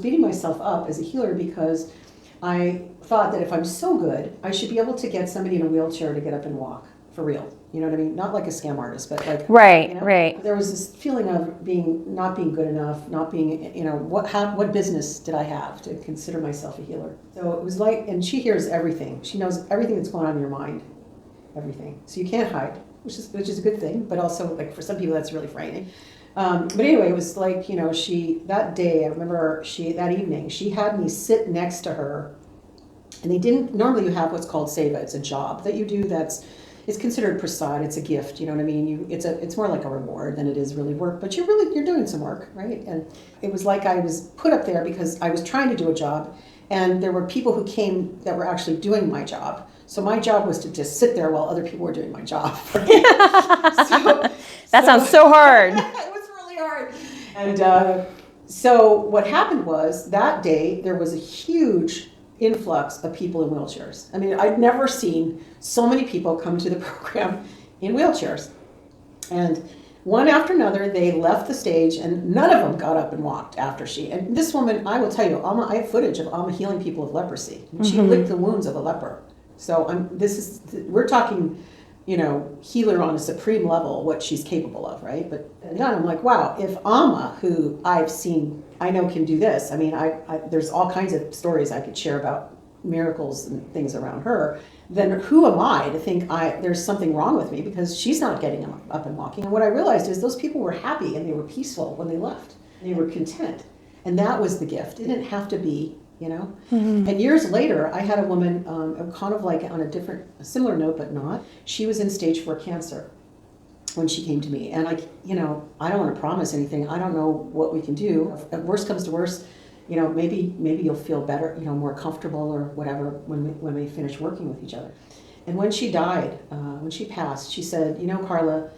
Speaker 2: beating myself up as a healer, because I thought that if I'm so good, I should be able to get somebody in a wheelchair to get up and walk for real. You know what I mean? Not like a scam artist, but like...
Speaker 1: Right, right.
Speaker 2: There was this feeling of not being good enough, not being, what business did I have to consider myself a healer? So it was like, and she hears everything. She knows everything that's going on in your mind, everything. So you can't hide, which is a good thing, but also, like, for some people that's really frightening. But anyway, it was like, that day, I remember that evening, she had me sit next to her, and they didn't, normally you have what's called seva. It's a job that you do it's considered prasad. It's a gift, you know what I mean? It's more like a reward than it is really work, but you're doing some work, right? And it was like I was put up there because I was trying to do a job, and there were people who came that were actually doing my job. So my job was to just sit there while other people were doing my job.
Speaker 1: That sounds so hard.
Speaker 2: It was really hard. And so what happened was, that day there was a huge influx of people in wheelchairs. I mean, I'd never seen so many people come to the program in wheelchairs. And one after another, they left the stage, and none of them got up and walked after she. And this woman, I will tell you, Amma, I have footage of Amma healing people of leprosy. She licked the wounds of a leper. So we're talking, healer on a supreme level, what she's capable of, right? But then I'm like, wow, if Amma, who I've seen, I know can do this. I mean, there's all kinds of stories I could share about miracles and things around her. Then who am I to think there's something wrong with me, because she's not getting up and walking? And what I realized is those people were happy and they were peaceful when they left. They were content. And that was the gift. It didn't have to be, And years later, I had a woman, kind of like on a similar note, but not. She was in stage 4 cancer when she came to me. And I don't want to promise anything. I don't know what we can do. If worst comes to worst, maybe you'll feel better, more comfortable or whatever when we finish working with each other. And when she died, when she passed, she said, Carla,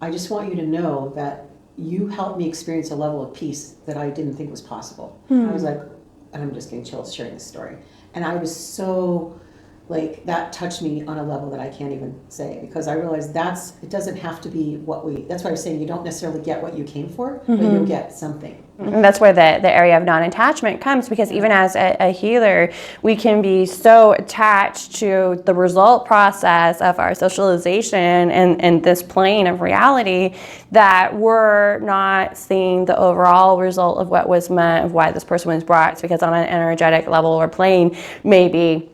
Speaker 2: I just want you to know that you helped me experience a level of peace that I didn't think was possible. I was like, and I'm just getting chills sharing this story. And I was so, that touched me on a level that I can't even say, because I realized it doesn't have to be that's why I was saying you don't necessarily get what you came for, but you'll get something.
Speaker 1: And that's where the area of non-attachment comes, because even as a healer, we can be so attached to the result process of our socialization and this plane of reality that we're not seeing the overall result of what was meant, of why this person was brought, because on an energetic level or plane, maybe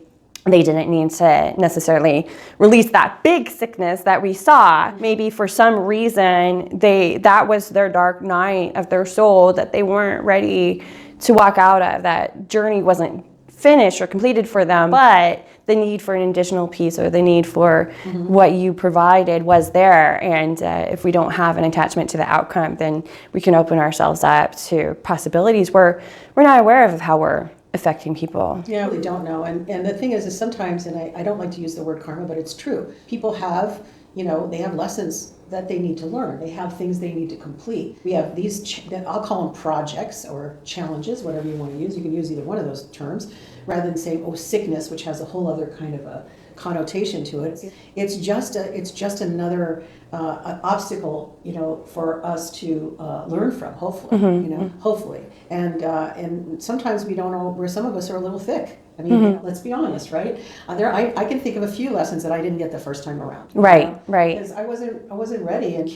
Speaker 1: they didn't need to necessarily release that big sickness that we saw. Maybe for some reason, that was their dark night of their soul that they weren't ready to walk out of. That journey wasn't finished or completed for them, but the need for an additional piece or the need for what you provided was there. And if we don't have an attachment to the outcome, then we can open ourselves up to possibilities where we're not aware of how we're affecting people.
Speaker 2: Yeah, we don't know. And the thing is sometimes, and I don't like to use the word karma, but it's true. People have, they have lessons that they need to learn. They have things they need to complete. We have these, I'll call them projects or challenges, whatever you want to use. You can use either one of those terms, rather than saying, sickness, which has a whole other kind of a connotation to it. It's just another obstacle, for us to learn from, hopefully, hopefully. And sometimes we don't know where some of us are a little thick. I mean, let's be honest, right? I can think of a few lessons that I didn't get the first time around.
Speaker 1: Right.
Speaker 2: Because I wasn't ready, and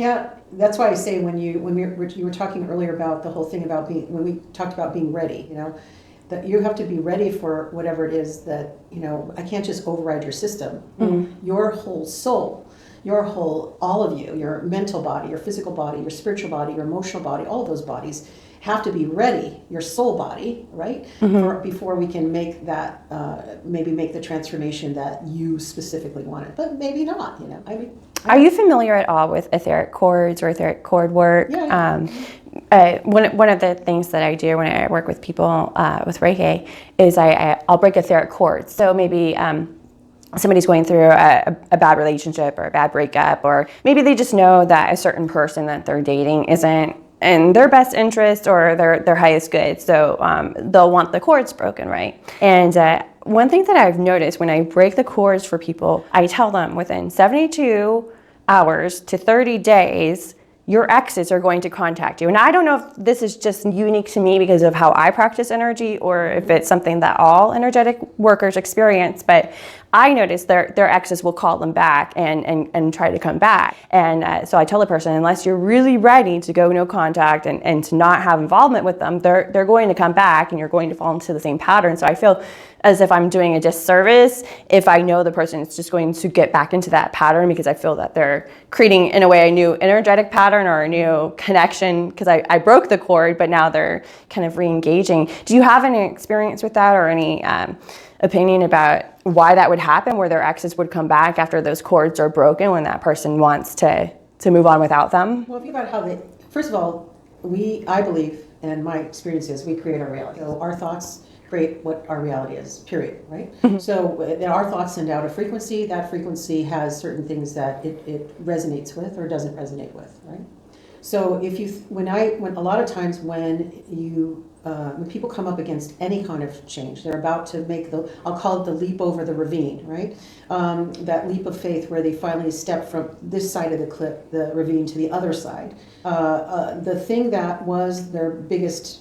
Speaker 2: that's why I say when you were talking earlier about the whole thing about when we talked about being ready, that you have to be ready for whatever it is that, I can't just override your system. Your whole soul, all of you, your mental body, your physical body, your spiritual body, your emotional body, all of those bodies have to be ready, your soul body, right? Before we can make that, maybe make the transformation that you specifically wanted, but maybe not,
Speaker 1: Are you familiar at all with etheric cords or etheric cord work?
Speaker 2: Yeah.
Speaker 1: One of the things that I do when I work with people with Reiki is I'll break etheric cords. So maybe somebody's going through a bad relationship or a bad breakup, or maybe they just know that a certain person that they're dating isn't in their best interest or their highest good. So they'll want the cords broken, right? And one thing that I've noticed when I break the cords for people, I tell them within 72 hours to 30 days, your exes are going to contact you. And I don't know if this is just unique to me because of how I practice energy, or if it's something that all energetic workers experience, but I notice their exes will call them back and try to come back. And so I tell the person, unless you're really ready to go no contact and to not have involvement with them, they're going to come back and you're going to fall into the same pattern. So I feel as if I'm doing a disservice if I know the person is just going to get back into that pattern, because I feel that they're creating, in a way, a new energetic pattern or a new connection, because I broke the cord, but now they're kind of re-engaging. Do you have any experience with that, or any opinion about why that would happen, where their exes would come back after those cords are broken when that person wants to move on without them?
Speaker 2: Well, think about how first of all, I believe, and my experience is, we create our reality. So our thoughts create what our reality is, period, right? So our thoughts send out a frequency. That frequency has certain things that it resonates with or doesn't resonate with, right? So when a lot of times when people come up against any kind of change, they're about to make I'll call it the leap over the ravine, right? That leap of faith where they finally step from this side of the ravine to the other side. The thing that was their biggest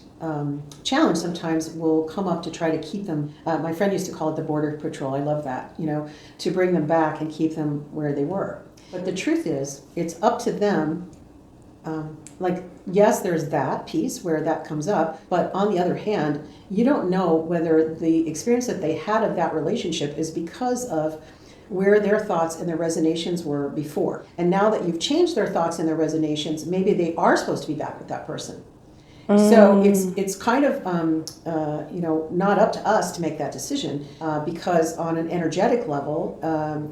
Speaker 2: challenge sometimes will come up to try to keep them. My friend used to call it the border patrol. I love that, to bring them back and keep them where they were. But the truth is, it's up to them. Yes, there's that piece where that comes up, but on the other hand, you don't know whether the experience that they had of that relationship is because of where their thoughts and their resonations were before. And now that you've changed their thoughts and their resonations, maybe they are supposed to be back with that person. So it's kind of not up to us to make that decision, because on an energetic level,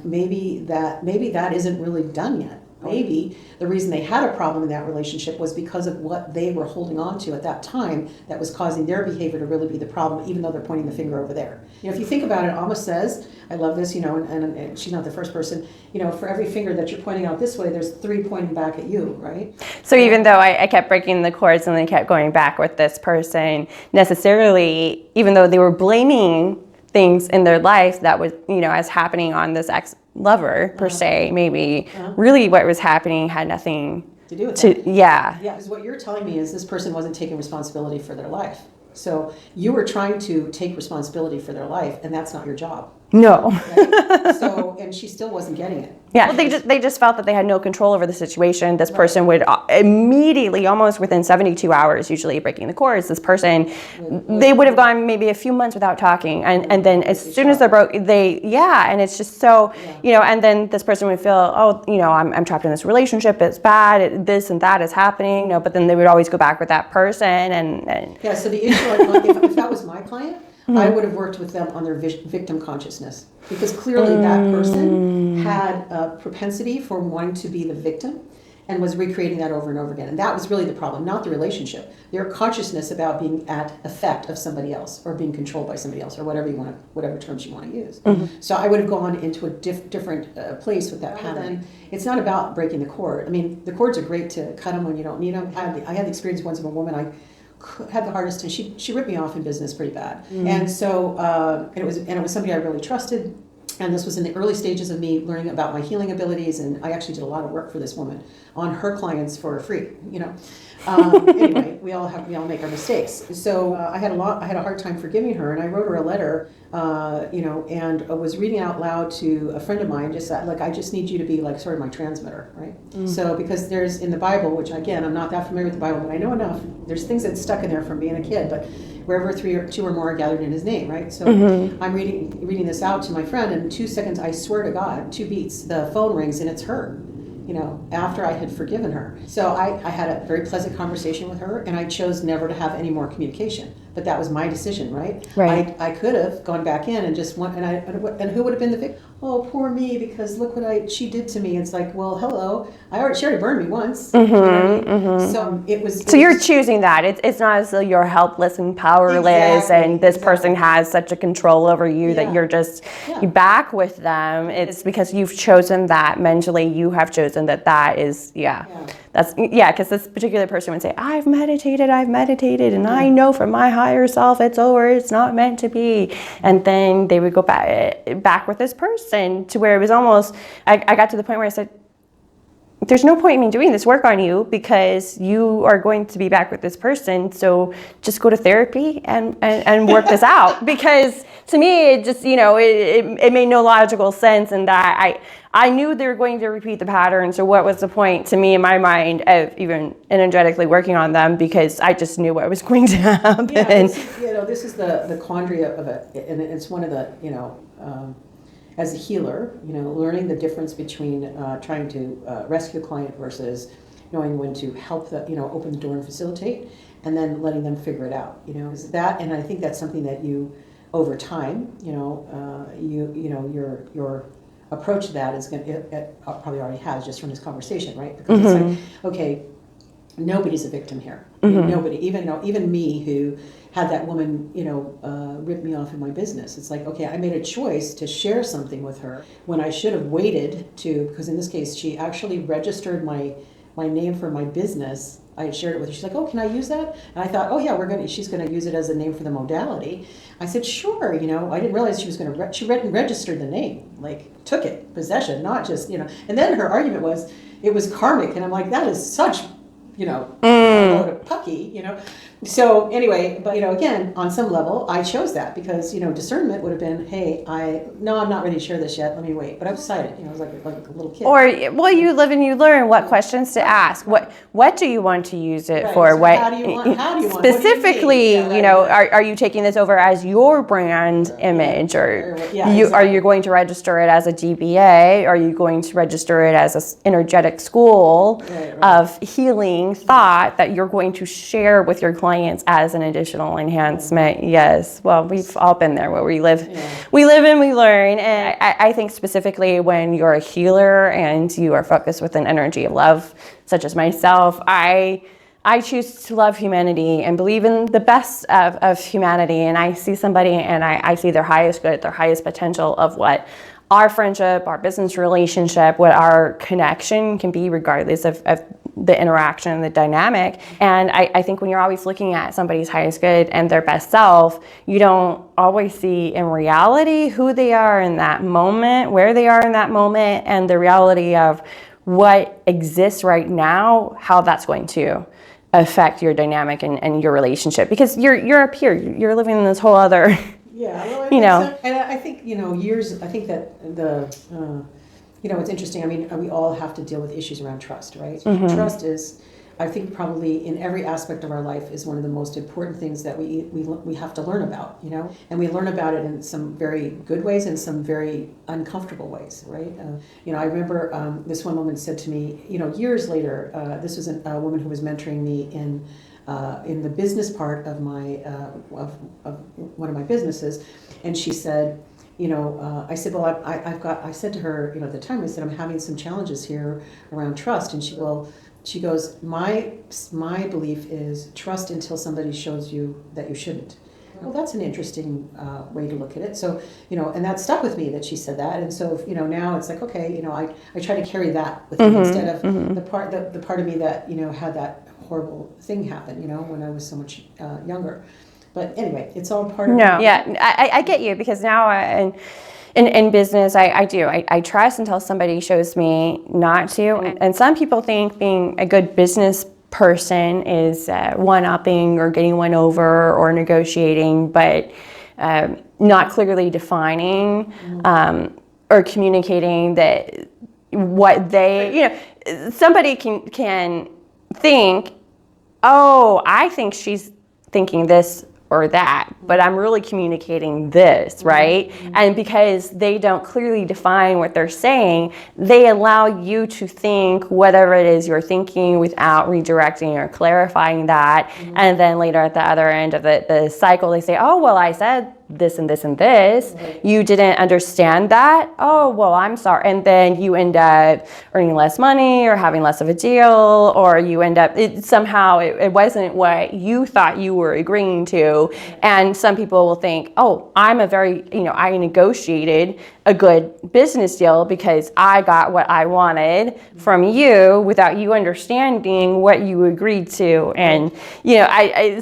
Speaker 2: maybe that isn't really done yet. Maybe the reason they had a problem in that relationship was because of what they were holding on to at that time that was causing their behavior to really be the problem, even though they're pointing the finger over there. If you think about it, Amma says, I love this, and she's not the first person, for every finger that you're pointing out this way, there's 3 pointing back at you, right?
Speaker 1: So even though I kept breaking the cords and they kept going back with this person, necessarily, even though they were blaming things in their life that was, as happening on this ex-lover per se, maybe really what was happening had nothing
Speaker 2: to do with it.
Speaker 1: Yeah.
Speaker 2: Yeah, because what you're telling me is this person wasn't taking responsibility for their life. So you were trying to take responsibility for their life, and that's not your job.
Speaker 1: No.
Speaker 2: Right? So, and she still wasn't getting it.
Speaker 1: Yeah, well, they just felt that they had no control over the situation. This person would immediately, almost within 72 hours, usually breaking the cords, this person, they would have gone maybe a few months without talking. And then as soon as they're broke, and it's just so, and then this person would feel, I'm trapped in this relationship, it's bad, this and that is happening, but then they would always go back with that person. And
Speaker 2: Yeah, so the issue, if that was my client, I would have worked with them on their victim consciousness, because clearly that person had a propensity for wanting to be the victim and was recreating that over and over again. And that was really the problem, not the relationship. Their consciousness about being at effect of somebody else, or being controlled by somebody else, or whatever terms you want to use. So I would have gone into a different place with that pattern. It's not about breaking the cord. I mean, the cords are great to cut them when you don't need them. I had the experience once of a woman, I had the hardest time. She ripped me off in business pretty bad. And so, and it was somebody I really trusted. And this was in the early stages of me learning about my healing abilities, and I actually did a lot of work for this woman on her clients for free. Anyway, we all make our mistakes. So I had a hard time forgiving her, and I wrote her a letter, and was reading out loud to a friend of mine, just like, I just need you to be like sort of my transmitter, right? So because there's in the Bible, which again I'm not that familiar with the Bible, but I know enough. There's things that stuck in there from being a kid, but wherever two or more are gathered in His name, right? So I'm reading this out to my friend, and in 2 seconds, I swear to God, 2 beats, the phone rings and it's her. After I had forgiven her. So I had a very pleasant conversation with her, and I chose never to have any more communication. But that was my decision, right?
Speaker 1: Right.
Speaker 2: I could have gone back in and just went, and who would have been the victim? Oh, poor me, because look what she did to me. It's like, well, hello, she already burned me once. You know what I mean? So it was.
Speaker 1: So you're choosing that. It's not as though you're helpless and powerless, and this person has such a control over you that you're just you back with them. It's because you've chosen that mentally. You have chosen that is that's because this particular person would say, I've meditated, and I know from my higher self it's over. It's not meant to be. And then they would go back with this person to where it was almost. I got to the point where I said, there's no point in me doing this work on you, because you are going to be back with this person. So just go to therapy and work this out. Because to me, it just, it made no logical sense, and that I knew they were going to repeat the pattern. So what was the point to me in my mind of even energetically working on them, because I just knew what was going to happen.
Speaker 2: Yeah, this is the quandary of it. And it's one of the, as a healer, learning the difference between trying to rescue a client versus knowing when to help open the door and facilitate, and then letting them figure it out. Is that, and I think that's something that you, over time, your approach to that is going to, it probably already has just from this conversation, right? Because it's like, okay, nobody's a victim here. Nobody, even me, who had that woman, rip me off in my business. It's like, okay, I made a choice to share something with her when I should have waited because in this case, she actually registered my name for my business. I had shared it with her. She's like, oh, can I use that? And I thought, oh yeah, she's going to use it as a name for the modality. I said, sure. I didn't realize she was going to, she registered the name, like took it, possession, not just, And then her argument was, it was karmic. And I'm like, that is such, a load of pucky, So anyway, but again, on some level, I chose that because discernment would have been, hey, I'm not ready to share this yet. Let me wait. But I decided, I was like a little kid.
Speaker 1: Or you live and you learn what questions to ask. What do you want to use it for?
Speaker 2: So how do you want
Speaker 1: specifically? Are you taking this over as your brand image, or are you going to register it as a DBA? Are you going to register it as an energetic school of healing thought that you're going to share with your clients as an additional enhancement? Yes. Well, we've all been there where we live and we learn. And I think specifically when you're a healer and you are focused with an energy of love, such as myself, I choose to love humanity and believe in the best of humanity. And I see somebody and I see their highest good, their highest potential of what our friendship, our business relationship, what our connection can be regardless of the interaction, the dynamic. And I think when you're always looking at somebody's highest good and their best self, you don't always see in reality who they are in that moment, where they are in that moment, and the reality of what exists right now, how that's going to affect your dynamic and your relationship. Because you're up here, you're living in this whole other...
Speaker 2: Yeah, well, and I think I think that it's interesting. I mean, we all have to deal with issues around trust, right? Trust is, I think, probably in every aspect of our life is one of the most important things that we have to learn about, and we learn about it in some very good ways and some very uncomfortable ways, right? I remember this one woman said to me, years later, this was a woman who was mentoring me in in the business part of my of one of my businesses, and she said, I said, well, I said to her, at the time, I said, I'm having some challenges here around trust, and she goes, my belief is trust until somebody shows you that you shouldn't. Well, that's an interesting way to look at it. So, and that stuck with me that she said that. And so, now it's like, okay, I try to carry that with me instead of the part of me that, had that horrible thing happen, when I was so much younger. But anyway, it's all part of
Speaker 1: No, yeah, I get you, because now in business, I trust until somebody shows me not to. And some people think being a good business person is one-upping or getting one over or negotiating, but not clearly defining or communicating that what they, somebody can think, oh, I think she's thinking this or that, but I'm really communicating this, right? And because they don't clearly define what they're saying, they allow you to think whatever it is you're thinking without redirecting or clarifying that. And then later at the other end of the cycle, they say, oh, well, I said this and this and this. You didn't understand that. Oh, well, I'm sorry. And then you end up earning less money or having less of a deal, or you end up, somehow it wasn't what you thought you were agreeing to. And some people will think, oh, I'm I negotiated a good business deal because I got what I wanted from you without you understanding what you agreed to. And,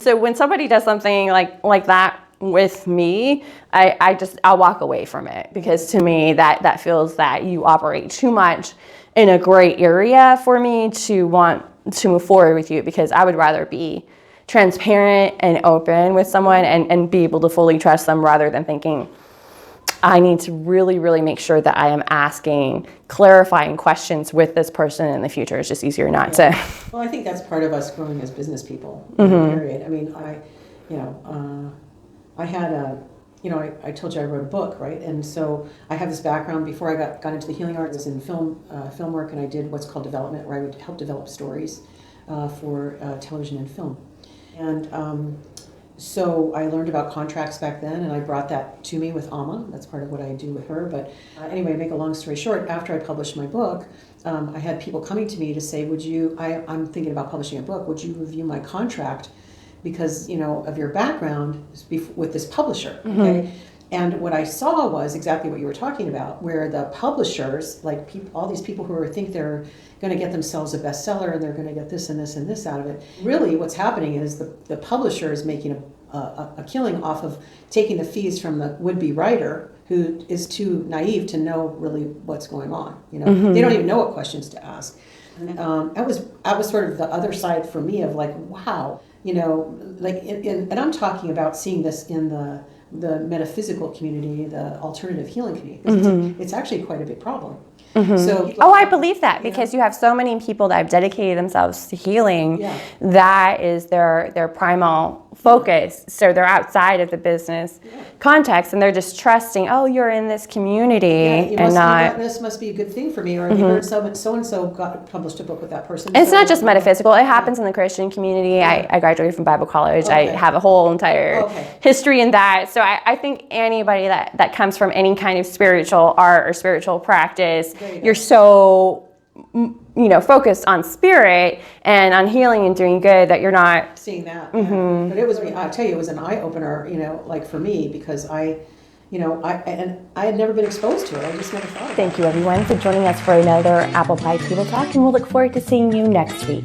Speaker 1: so when somebody does something like that with me, I'll walk away from it, because to me that feels that you operate too much in a gray area for me to want to move forward with you, because I would rather be transparent and open with someone and be able to fully trust them, rather than thinking I need to really, really make sure that I am asking clarifying questions with this person in the future. It's just easier not to.
Speaker 2: Well, I think that's part of us growing as business people, period. I mean, I had I told you I wrote a book, right? And so I have this background. Before I got into the healing art, I was in film work, and I did what's called development, where I would help develop stories for television and film. And so I learned about contracts back then, and I brought that to me with Amma. That's part of what I do with her. But anyway, to make a long story short, after I published my book, I had people coming to me to say, I'm thinking about publishing a book, would you review my contract? Because, of your background with this publisher, okay? And what I saw was exactly what you were talking about, where the publishers, like all these people who think they're going to get themselves a bestseller and they're going to get this and this and this out of it. Really, what's happening is the publisher is making a killing off of taking the fees from the would-be writer, who is too naive to know really what's going on. They don't even know what questions to ask. And that was sort of the other side for me of like, wow. And I'm talking about seeing this in the metaphysical community, the alternative healing community. It's actually quite a big problem. So,
Speaker 1: I believe that, because you have so many people that have dedicated themselves to healing. That is their primal focus. So they're outside of the business context, and they're just trusting, oh, you're in this community,
Speaker 2: this must be a good thing for me, or you heard so and so published a book with that person.
Speaker 1: It's not just metaphysical. It happens in the Christian community. I graduated from Bible college. I have a whole entire history in that. So I think anybody that comes from any kind of spiritual art or spiritual practice, you're so focused on spirit and on healing and doing good that you're not
Speaker 2: seeing that. But it was, I tell you, it was an eye opener, like for me, because I had never been exposed to it. I just never thought of it.
Speaker 1: Thank you, everyone, for joining us for another Apple Pie Table Talk, and we'll look forward to seeing you next week.